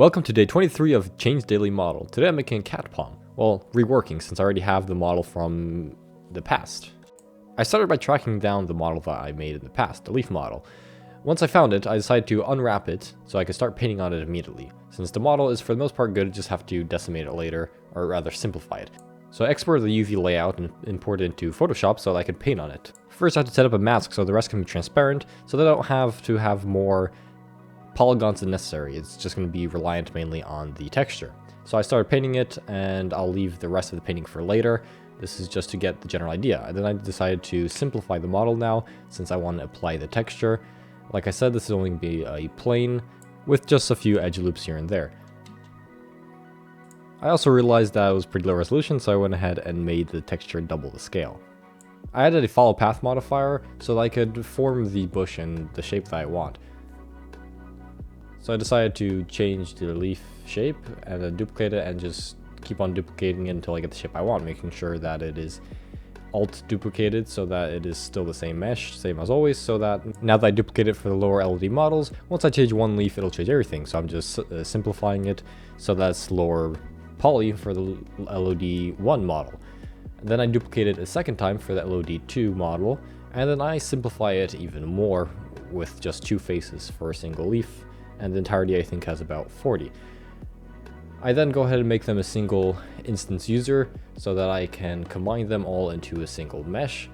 Welcome to day 23 of Change Daily Model. Today I'm making a CatPalm. Well, reworking since I already have the model from the past. I started by tracking down the model that I made in the past, the leaf model. Once I found it, I decided to unwrap it so I could start painting on it immediately. Since the model is for the most part good, I just have to decimate it later, or rather simplify it. So I exported the UV layout and imported it into Photoshop so that I could paint on it. First I have to set up a mask so the rest can be transparent, so that I don't have to have more polygons than necessary. It's just going to be reliant mainly on the texture. So I started painting it, and I'll leave the rest of the painting for later. This is just to get the general idea. And then I decided to simplify the model now, since I want to apply the texture. Like I said, this is only going to be a plane with just a few edge loops here and there. I also realized that it was pretty low resolution, so I went ahead and made the texture double the scale. I added a follow path modifier so that I could form the bush in the shape that I want. So I decided to change the leaf shape and then duplicate it and just keep on duplicating it until I get the shape I want, making sure that it is alt duplicated so that it is still the same mesh, same as always, so that now that I duplicate it for the lower LOD models, once I change one leaf, it'll change everything. So I'm just simplifying it so that it's lower poly for the LOD1 model. And then I duplicate it a second time for the LOD2 model, and then I simplify it even more with just 2 faces for a single leaf. And the entirety I think has about 40. I then go ahead and make them a single instance user so that I can combine them all into a single mesh.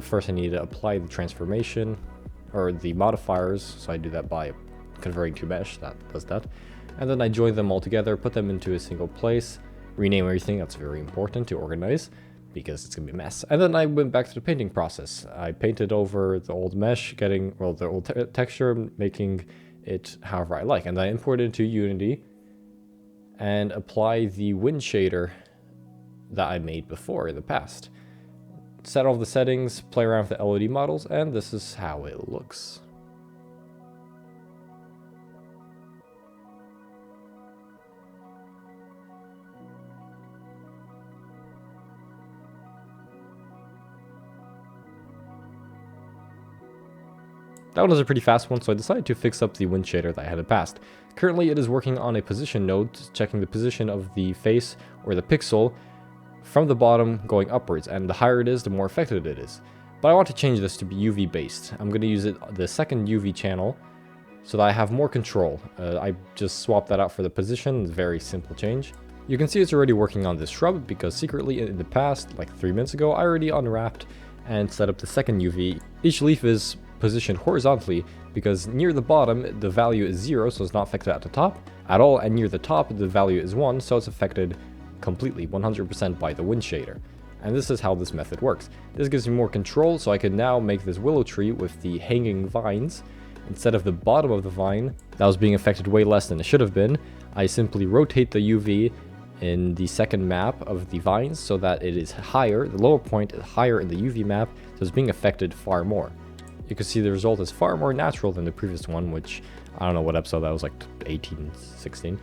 First I need to apply the transformation or the modifiers, so I do that by converting to mesh, that does that. And then I join them all together, put them into a single place, rename everything, that's very important to organize because it's gonna be a mess. And then I went back to the painting process. I painted over the old mesh, getting, well, the old texture, making it however I like, and I import it into Unity and apply the WindShader that I made before in the past. Set all the settings, play around with the LOD models, and this is how it looks. That one was a pretty fast one, so I decided to fix up the WindShader that I had in the past. Currently it is working on a position node, checking the position of the face or the pixel from the bottom going upwards, and the higher it is, the more effective it is. But I want to change this to be UV based. I'm going to use the second UV channel so that I have more control. I just swapped that out for the position, it's a very simple change. You can see it's already working on this shrub because secretly in the past, like 3 minutes ago, I already unwrapped and set up the second UV. Each leaf is positioned horizontally because near the bottom the value is 0, so it's not affected at the top at all, and near the top the value is 1, so it's affected completely 100% by the WindShader. And this is how this method works. This gives me more control, so I can now make this willow tree with the hanging vines. Instead of the bottom of the vine that was being affected way less than it should have been, I simply rotate the UV in the second map of the vines so that it is higher, the lower point is higher in the UV map, so it's being affected far more. You can see the result is far more natural than the previous one, which I don't know what episode that was, like 18, 16.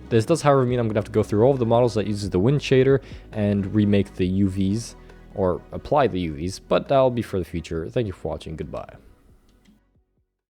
This does, however, mean I'm going to have to go through all of the models that uses the WindShader and remake the UVs, or apply the UVs, but that'll be for the future. Thank you for watching, goodbye.